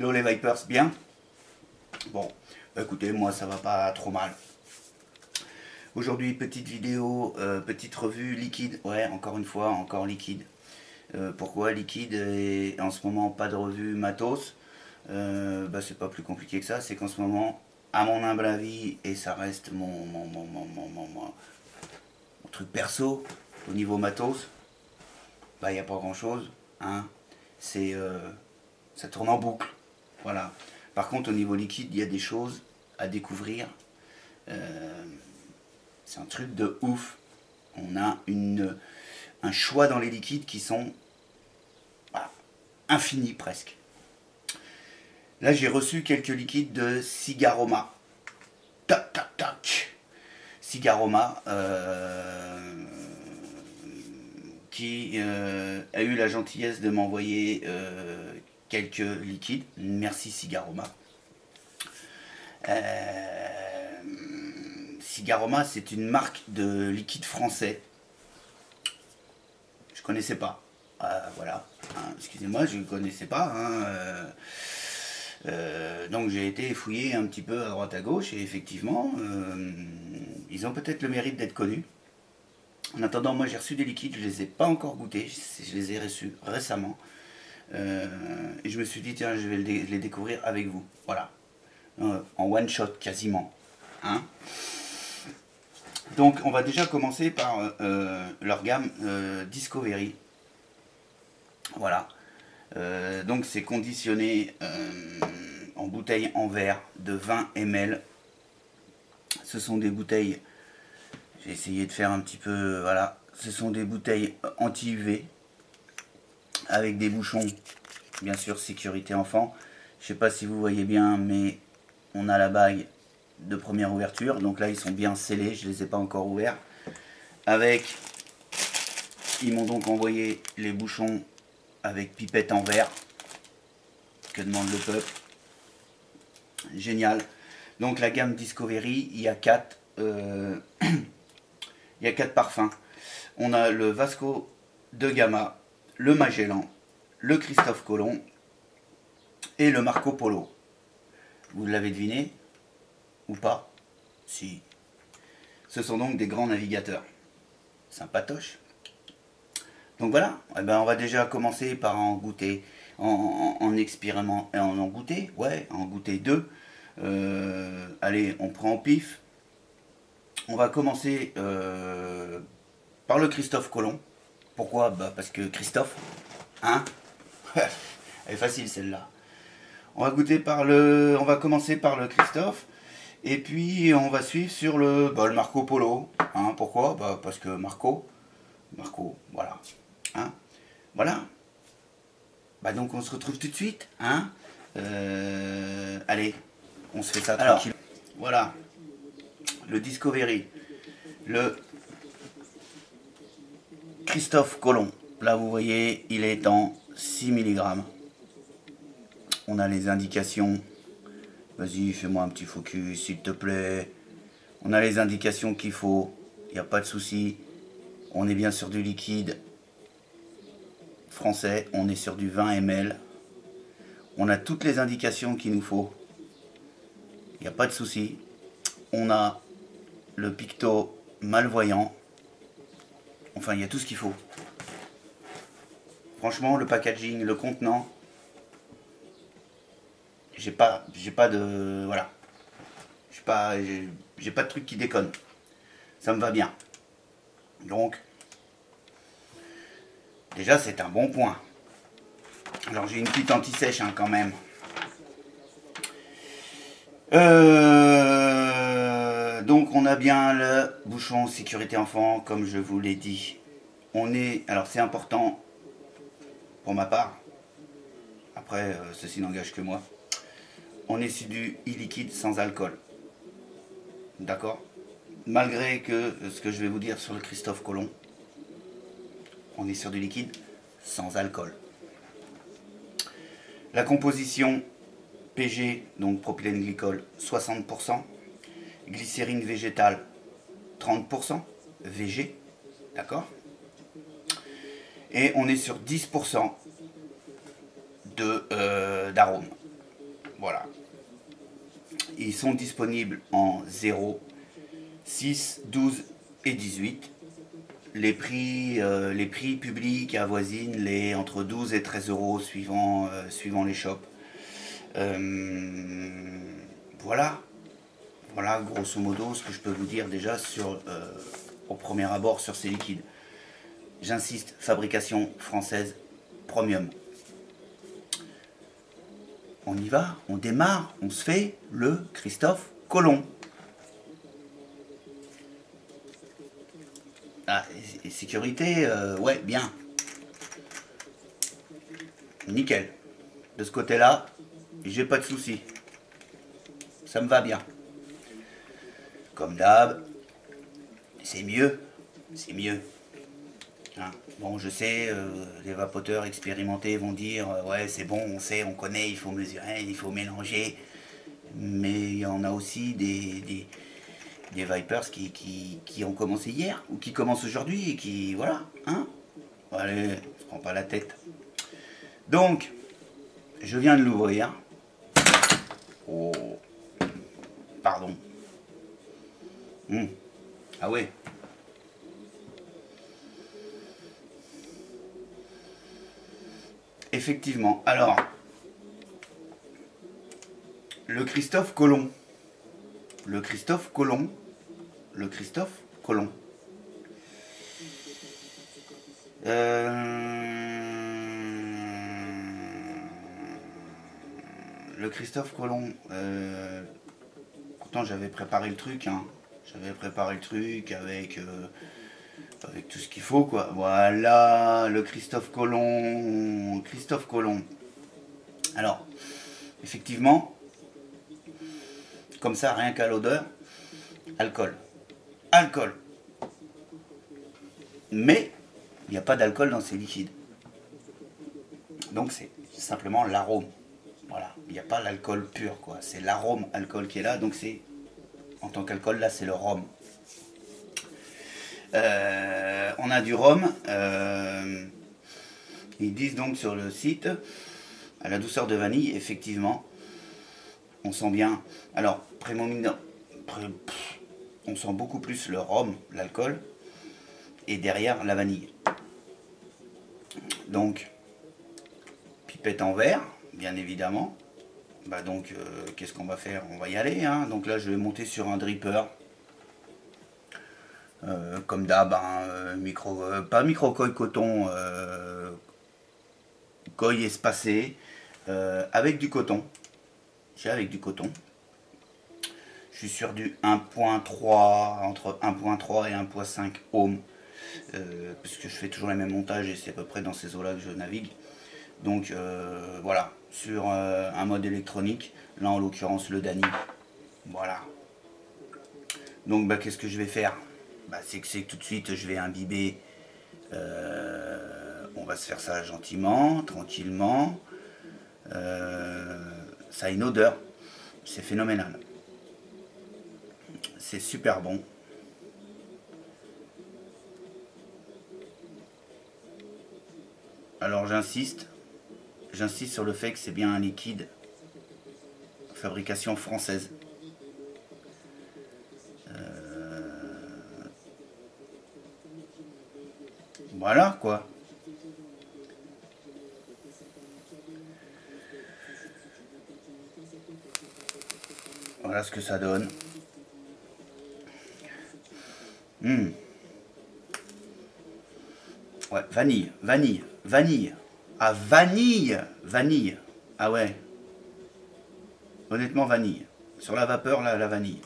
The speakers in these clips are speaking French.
Hello les Vipers, bien? Bon, bah écoutez, moi ça va pas trop mal. Aujourd'hui, petite vidéo, petite revue liquide. Ouais, encore une fois, encore liquide. Pourquoi liquide et en ce moment pas de revue matos? Bah c'est pas plus compliqué que ça, c'est qu'en ce moment, à mon humble avis, et ça reste mon truc perso, au niveau matos, bah il n'y a pas grand chose, hein. C'est ça tourne en boucle, voilà. Par contre au niveau liquide, il y a des choses à découvrir. C'est un truc de ouf. On a un choix dans les liquides qui sont voilà, infinis presque. Là j'ai reçu quelques liquides de Cigaroma. Tac tac tac. Cigaroma qui a eu la gentillesse de m'envoyer quelques liquides. Merci Cigaroma. Cigaroma, c'est une marque de liquide français. Je connaissais pas. Voilà. Hein, excusez-moi, je ne connaissais pas. Hein, donc j'ai été fouiller un petit peu à droite à gauche et effectivement, ils ont peut-être le mérite d'être connus. En attendant, moi j'ai reçu des liquides, je ne les ai pas encore goûtés, je les ai reçus récemment. Et je me suis dit, tiens, je vais les découvrir avec vous. Voilà. En one shot quasiment. Hein. Donc on va déjà commencer par leur gamme Discovery. Voilà. Donc c'est conditionné en bouteille en verre de 20 ml. Ce sont des bouteilles, j'ai essayé de faire un petit peu, voilà. Ce sont des bouteilles anti-UV avec des bouchons, bien sûr sécurité enfant. Je sais pas si vous voyez bien, mais on a la bague de première ouverture, donc là ils sont bien scellés, je les ai pas encore ouverts. Avec, ils m'ont donc envoyé les bouchons avec pipette en verre. Que demande le peuple? Génial. Donc la gamme Discovery, il y a 4 parfums. On a le Vasco de Gama, le Magellan, le Christophe Colomb et le Marco Polo. Vous l'avez deviné? Ou pas? Si. Ce sont donc des grands navigateurs. Sympatoche. Donc voilà, eh ben on va déjà commencer par en goûter, en expériment, en goûter, ouais, en goûter 2. Allez, on prend au pif. On va commencer par le Christophe Colomb. Pourquoi? Bah parce que Christophe, hein. Elle est facile celle-là. On va commencer par le Christophe. Et puis on va suivre sur le Marco Polo. Hein, pourquoi? Bah parce que Marco, voilà. Hein, voilà. Bah donc on se retrouve tout de suite. Hein, allez, on se fait ça tranquille. Voilà. Le Discovery. Le Christophe Colomb. Là vous voyez, il est en 6 mg. On a les indications. Vas-y, fais-moi un petit focus, s'il te plaît. On a les indications qu'il faut. Il n'y a pas de souci. On est bien sur du liquide français. On est sur du 20 ml. On a toutes les indications qu'il nous faut. Il n'y a pas de souci. On a le picto malvoyant. Enfin, il y a tout ce qu'il faut. Franchement, le packaging, le contenant. J'ai pas de, voilà, j'ai pas de truc qui déconne, ça me va bien. Donc déjà c'est un bon point. Alors j'ai une petite anti-sèche hein, quand même. Donc on a bien le bouchon sécurité enfant comme je vous l'ai dit. Alors c'est important pour ma part. Après ceci n'engage que moi. On est sur du e-liquide sans alcool. D'accord? Malgré que ce que je vais vous dire sur le Christophe Colomb, on est sur du liquide sans alcool. La composition PG, donc propylène glycol, 60%. Glycérine végétale, 30%. VG. D'accord? Et on est sur 10% d'arôme. Voilà. Ils sont disponibles en 0, 6, 12 et 18. Les prix publics avoisinent les entre 12 et 13 euros suivant les shops. Voilà. Voilà grosso modo ce que je peux vous dire déjà au premier abord sur ces liquides. J'insiste, fabrication française premium. On y va, on démarre, on se fait le Christophe Colomb. Ah, et sécurité, ouais, bien. Nickel. De ce côté-là, j'ai pas de soucis. Ça me va bien. Comme d'hab, c'est mieux. C'est mieux. Hein. Bon, je sais, les vapoteurs expérimentés vont dire ouais, c'est bon, on sait, on connaît, il faut mesurer, il faut mélanger. Mais il y en a aussi des Vipers qui ont commencé hier ou qui commencent aujourd'hui et qui. Voilà, hein. Allez, on se prend pas la tête. Donc, je viens de l'ouvrir. Oh, pardon. Ah ouais. Effectivement. Alors, le Christophe Colomb. Le Christophe Colomb. Le Christophe Colomb. Le Christophe Colomb. Pourtant, j'avais préparé le truc. Hein. J'avais préparé le truc avec tout ce qu'il faut, quoi. Voilà, le Christophe Colomb. Christophe Colomb. Alors, effectivement, comme ça, rien qu'à l'odeur, alcool. Alcool. Mais, il n'y a pas d'alcool dans ces liquides. Donc, c'est simplement l'arôme. Voilà, il n'y a pas l'alcool pur, quoi. C'est l'arôme alcool qui est là, donc c'est, en tant qu'alcool, là, c'est le rhum. On a du rhum. Ils disent donc sur le site, à la douceur de vanille, effectivement, on sent bien. Alors, on sent beaucoup plus le rhum, l'alcool, et derrière la vanille. Donc, pipette en verre, bien évidemment. Bah donc, qu'est-ce qu'on va faire? On va y aller. Hein. Donc là, je vais monter sur un dripper. Comme d'hab, hein, pas micro-coille coton, coille espacée, avec du coton. J'ai avec du coton. Je suis sur du 1.3, entre 1.3 et 1.5 ohm, puisque je fais toujours les mêmes montages et c'est à peu près dans ces eaux-là que je navigue. Donc voilà, sur un mode électronique, là en l'occurrence le Dany. Voilà. Donc bah, qu'est-ce que je vais faire? Bah, c'est que tout de suite je vais imbiber. On va se faire ça gentiment, tranquillement. Ça a une odeur, c'est phénoménal. C'est super bon. Alors j'insiste sur le fait que c'est bien un liquide fabrication française. Voilà quoi. Voilà ce que ça donne. Ouais, vanille. Ah, vanille. Ah ouais. Honnêtement, vanille. Sur la vapeur, là, la vanille.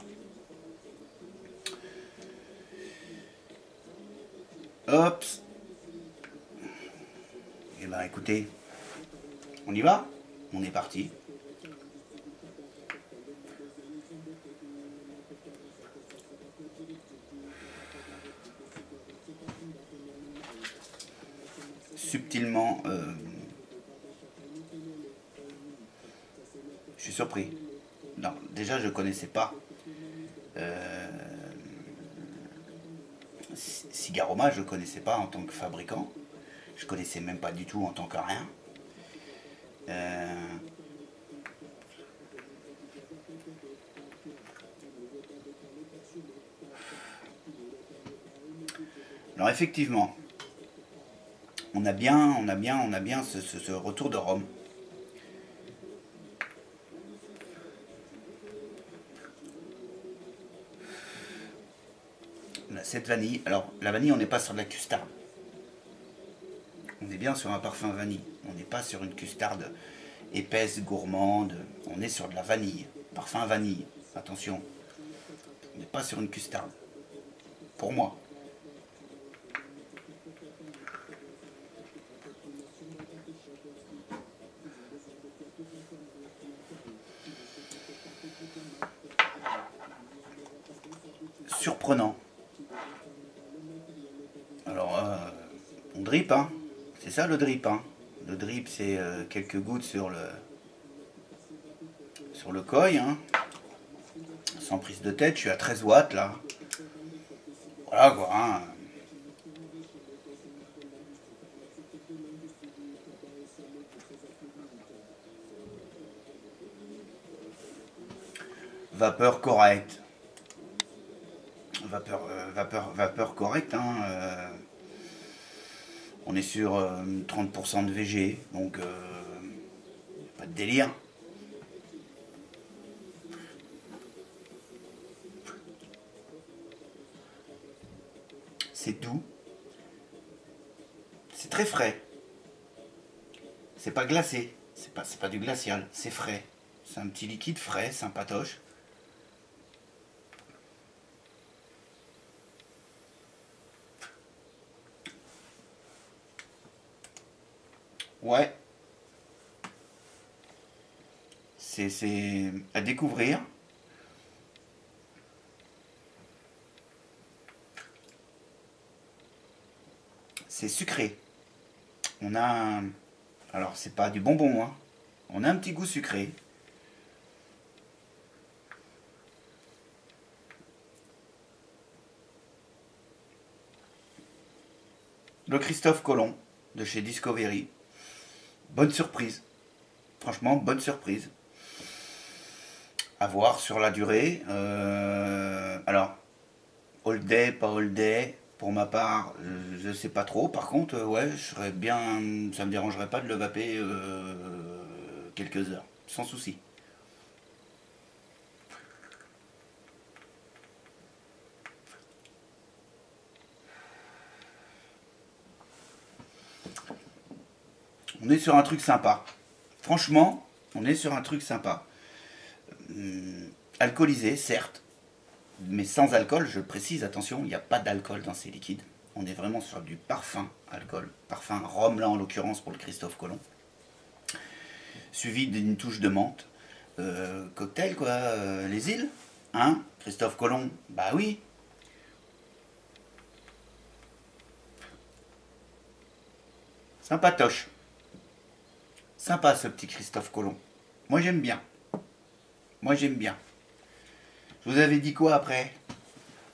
Hop. Et ben écoutez, on y va? On est parti. Subtilement, je suis surpris. Non, déjà je connaissais pas Cigaroma, je connaissais pas en tant que fabricant. Je connaissais même pas du tout en tant que rien. Alors effectivement, on a bien ce retour de rhum. On a cette vanille. Alors la vanille, on n'est pas sur de la custarde. On est bien sur un parfum vanille. On n'est pas sur une custarde épaisse, gourmande. On est sur de la vanille. Parfum vanille. Attention. On n'est pas sur une custarde. Pour moi. Surprenant. Alors, on drip, hein. C'est ça le drip, hein. Le drip, c'est quelques gouttes sur le coil, hein. Sans prise de tête, je suis à 13 watts là. Voilà quoi, hein. Vapeur correcte. Vapeur correcte, hein. On est sur 30% de VG, donc pas de délire. C'est doux. C'est très frais. C'est pas glacé. C'est pas du glacial. C'est frais. C'est un petit liquide frais, sympatoche. Ouais. C'est à découvrir. C'est sucré. On a... Alors, c'est pas du bonbon, hein. On a un petit goût sucré. Le Christophe Colomb, de chez Discovery. Bonne surprise. Franchement, bonne surprise. À voir sur la durée. Alors, all day, pas all day. Pour ma part, je sais pas trop. Par contre, ouais, je serais bien. Ça me dérangerait pas de le vaper quelques heures, sans souci. On est sur un truc sympa. Franchement, on est sur un truc sympa. Alcoolisé, certes, mais sans alcool, je précise, attention, il n'y a pas d'alcool dans ces liquides. On est vraiment sur du parfum alcool, parfum rhum là en l'occurrence pour le Christophe Colomb. Suivi d'une touche de menthe. Cocktail quoi, les îles, hein, Christophe Colomb, bah oui. Sympatoche. Sympa ce petit Christophe Colomb. Moi j'aime bien. Moi j'aime bien. Je vous avais dit quoi après?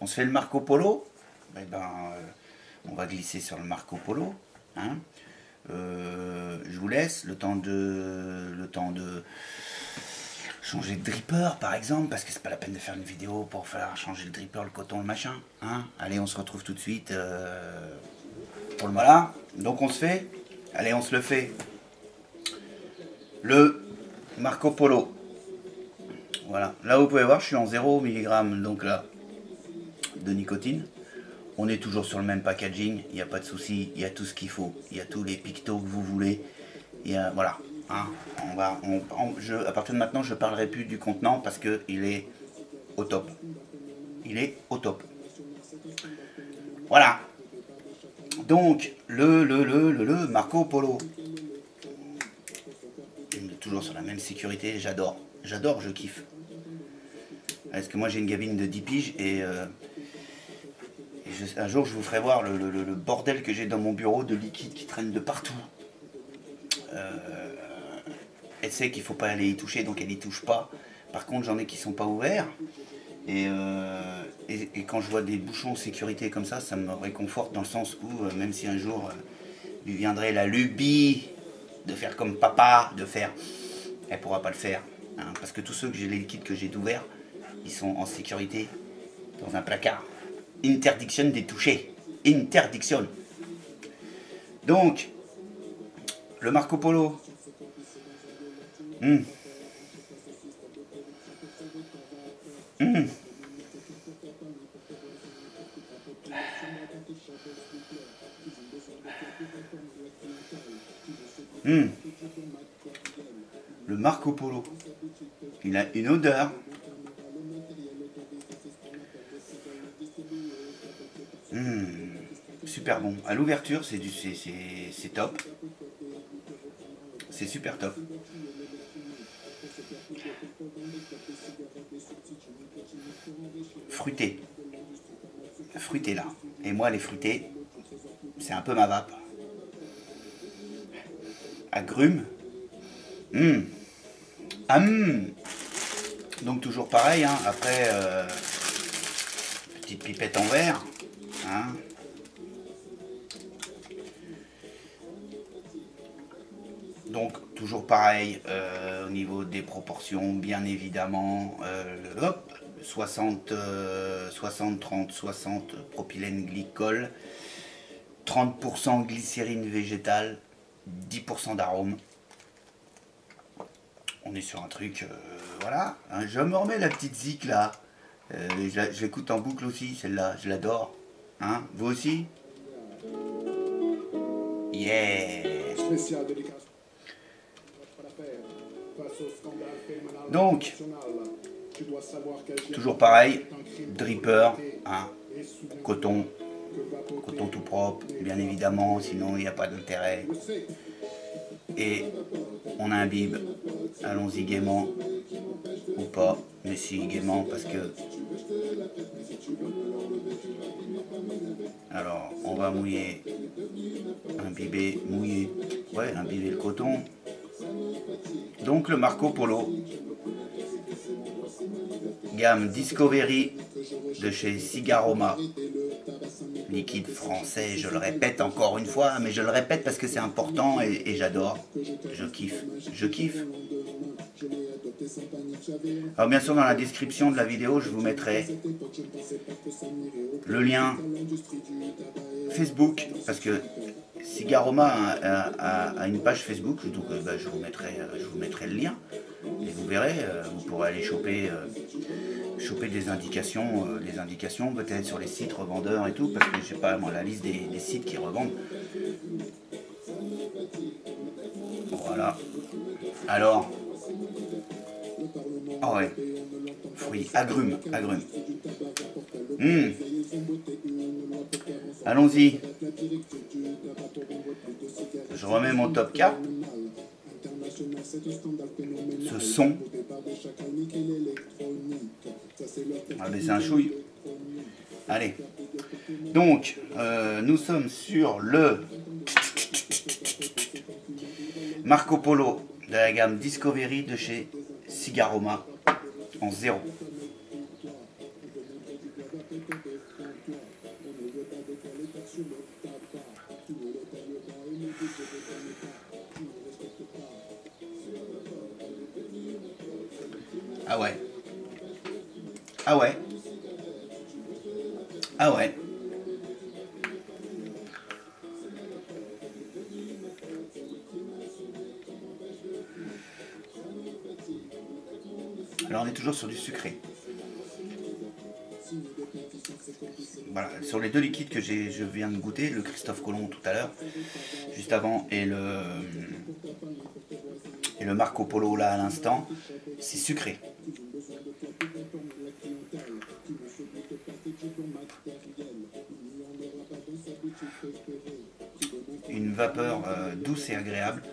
On se fait le Marco Polo? Eh ben, on va glisser sur le Marco Polo. Hein, je vous laisse le temps de changer de dripper par exemple, parce que c'est pas la peine de faire une vidéo pour faire changer le dripper, le coton, le machin. Hein, allez, on se retrouve tout de suite pour le voilà. Donc on se fait, allez, on se le fait. Le Marco Polo. Voilà, là vous pouvez voir, je suis en 0 mg donc là de nicotine. On est toujours sur le même packaging, il n'y a pas de souci, il y a tout ce qu'il faut, il y a tous les pictos que vous voulez. Il y a, voilà, hein, à partir de maintenant, je ne parlerai plus du contenant parce qu'il est au top. Il est au top. Voilà. Donc, le Marco Polo. Toujours sur la même sécurité, j'adore. J'adore, je kiffe. Parce que moi j'ai une gamine de 10 piges et un jour je vous ferai voir le bordel que j'ai dans mon bureau de liquide qui traîne de partout. Elle sait qu'il ne faut pas aller y toucher, donc elle n'y touche pas. Par contre j'en ai qui ne sont pas ouverts. Et quand je vois des bouchons sécurité comme ça me réconforte dans le sens où même si un jour lui viendrait la lubie de faire comme papa, de faire, elle pourra pas le faire. Hein, parce que tous ceux que j'ai, les liquides que j'ai d'ouvert, ils sont en sécurité dans un placard. Interdiction des toucher. interdiction. Donc, le Marco Polo. Le Marco Polo, il a une odeur. Super bon. À l'ouverture, c'est top. C'est super top. Fruité. Fruité là. Et moi, les fruités, c'est un peu ma vape. Agrumes. Donc toujours pareil, hein. Après, petite pipette en verre. Hein. Donc toujours pareil au niveau des proportions, bien évidemment. Hop, 60, 30, 60 propylène glycol, 30% glycérine végétale, 10% d'arôme. On est sur un truc, voilà. Hein, je me remets la petite zik là. Je l'écoute en boucle aussi, celle-là, je l'adore. Hein, vous aussi? Yeah. Donc, toujours pareil, dripper, hein, coton tout propre, bien évidemment, sinon il n'y a pas d'intérêt. Et on a un bib, allons-y gaiement, ou pas, mais si gaiement parce que... Alors, on va mouiller, imbiber, mouiller, ouais, imbiber le coton. Donc le Marco Polo, gamme Discovery de chez Cigaroma, liquide français, je le répète encore une fois, mais je le répète parce que c'est important et j'adore, je kiffe. Alors bien sûr dans la description de la vidéo je vous mettrai le lien Facebook, parce que Cigaroma a une page Facebook, donc je vous mettrai le lien et vous verrez, vous pourrez aller choper des indications, peut-être sur les sites revendeurs et tout, parce que je sais pas moi la liste des sites qui revendent. Voilà. Alors, oh ouais, fruits, agrumes. Allons-y. Je remets mon top 4. Ce son. On va baisser un chouille. Allez. Donc, nous sommes sur le Marco Polo de la gamme Discovery de chez Cigaroma en 0. Ah ouais. Ah ouais. Ah ouais. Alors on est toujours sur du sucré. Voilà, sur les deux liquides que je viens de goûter, le Christophe Colomb tout à l'heure, juste avant, et le Marco Polo là à l'instant, c'est sucré. Une vapeur douce et agréable,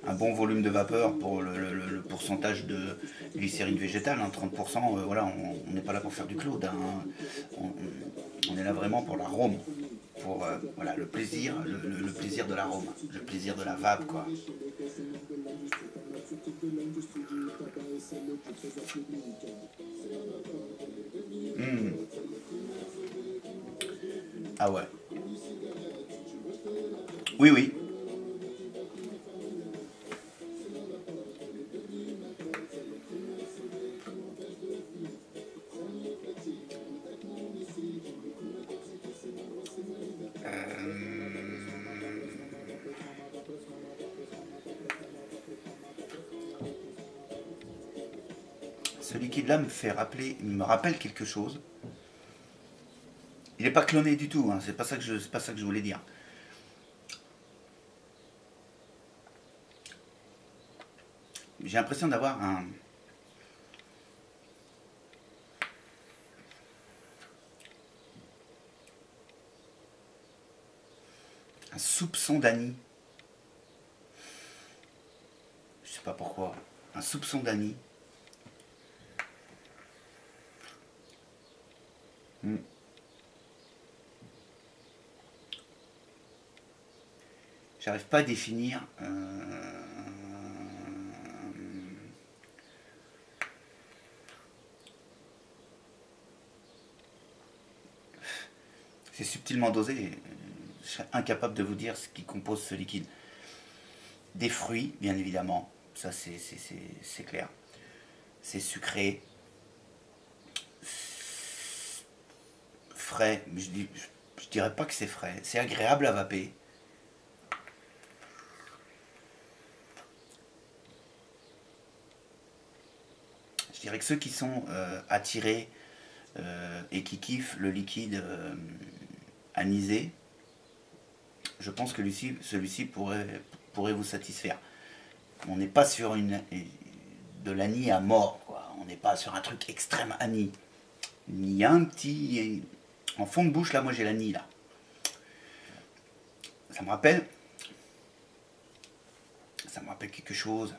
un bon volume de vapeur pour le pourcentage de glycérine végétale, hein, 30%, voilà, on n'est pas là pour faire du Claude, hein, on est là vraiment pour l'arôme, pour voilà, le plaisir de l'arôme, le plaisir de la vape, quoi. Ah ouais. Oui, oui. Ce liquide-là me rappelle quelque chose. Il n'est pas cloné du tout, hein, c'est pas ça que je voulais dire. J'ai l'impression d'avoir un soupçon d'anis. Je sais pas pourquoi. Un soupçon d'anis. J'arrive pas à définir. C'est subtilement dosé. Je serais incapable de vous dire ce qui compose ce liquide. Des fruits, bien évidemment. Ça, c'est clair. C'est sucré. Frais. Je dirais pas que c'est frais. C'est agréable à vaper. Je dirais que ceux qui sont attirés et qui kiffent le liquide anisé, je pense que celui-ci pourrait vous satisfaire. On n'est pas sur de l'anis à mort, quoi. On n'est pas sur un truc extrême anis. Il y a un petit... En fond de bouche, là, moi j'ai l'anis, là. Ça me rappelle quelque chose.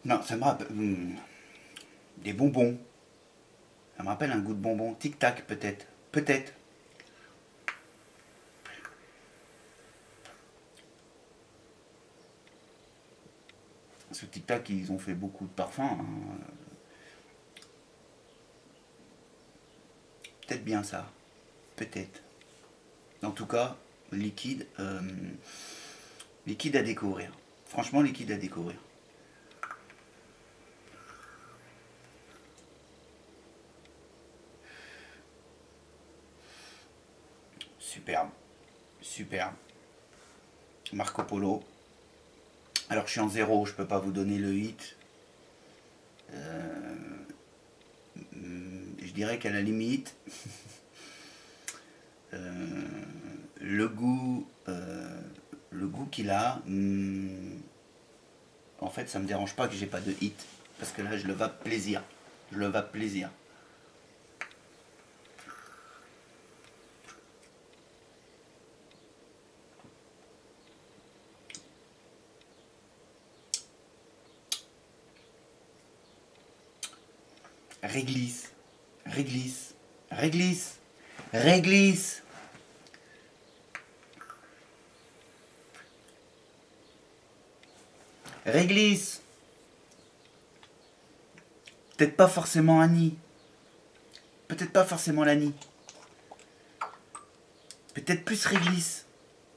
Non, ça me rappelle des bonbons. Ça me rappelle un goût de bonbons. Tic Tac, peut-être. Peut-être. Ce Tic Tac, ils ont fait beaucoup de parfums. Hein. Peut-être bien ça. Peut-être. En tout cas, liquide. Liquide à découvrir. Franchement, liquide à découvrir. Superbe. Superbe. Marco Polo. Alors je suis en 0, je peux pas vous donner le hit. Je dirais qu'à la limite, le goût qu'il a, en fait ça me dérange pas que j'ai pas de hit. Parce que là je le vape plaisir. Je le vape plaisir. Réglisse, réglisse, réglisse, réglisse. Réglisse. Peut-être pas forcément Annie. Peut-être pas forcément l'Annie. Peut-être plus réglisse.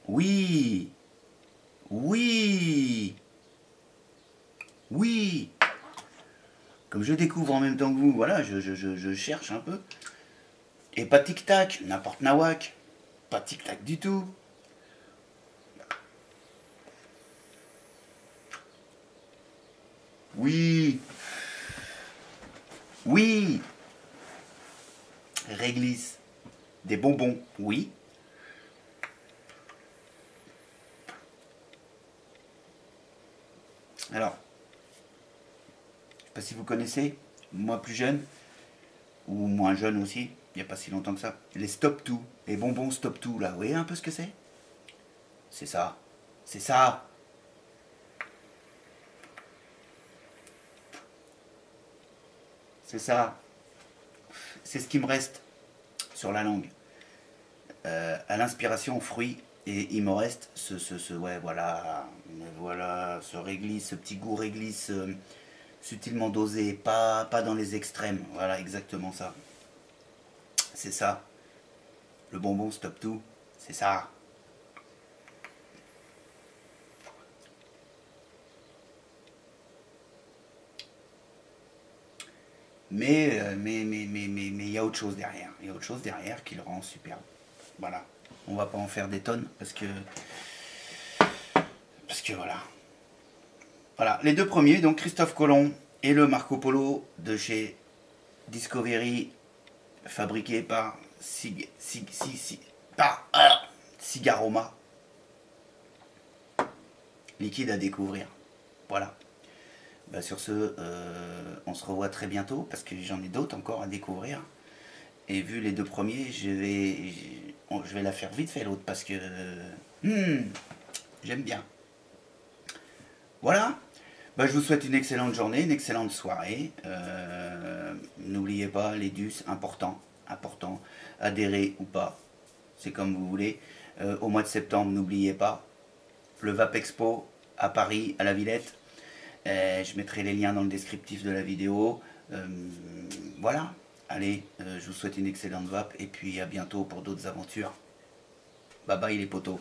Oui. Oui. Oui. Comme je découvre en même temps que vous, voilà, je cherche un peu. Et pas tic-tac, n'importe nawak. Pas tic-tac du tout. Oui. Oui. Réglisse. Des bonbons, oui. Alors, je sais pas si vous connaissez, moi plus jeune, ou moins jeune aussi, il n'y a pas si longtemps que ça, les Stop Tout, les bonbons Stop Tout, là, vous voyez un peu ce que c'est? C'est ça. C'est ça. C'est ça. C'est ce qui me reste sur la langue. À l'inspiration, aux fruits, et il me reste ouais, voilà, ce réglisse, ce petit goût réglisse subtilement dosé, pas dans les extrêmes. Voilà, exactement ça. C'est ça. Le bonbon Stop Tout, c'est ça. mais il y a autre chose derrière. Il y a autre chose derrière qui le rend superbe. Voilà. On va pas en faire des tonnes parce que voilà. Voilà. Les deux premiers, donc Christophe Colomb et le Marco Polo de chez Discovery, fabriqué par Cigaroma. Liquide à découvrir. Voilà. Bah sur ce, on se revoit très bientôt parce que j'en ai d'autres encore à découvrir. Et vu les deux premiers, je vais la faire vite fait l'autre parce que j'aime bien. Voilà. Bah, je vous souhaite une excellente journée, une excellente soirée. N'oubliez pas les DUS, important. Adhérer ou pas, c'est comme vous voulez. Au mois de septembre, n'oubliez pas le VAP Expo à Paris, à la Villette. Je mettrai les liens dans le descriptif de la vidéo. Voilà. Allez, je vous souhaite une excellente VAP et puis à bientôt pour d'autres aventures. Bye bye les potos.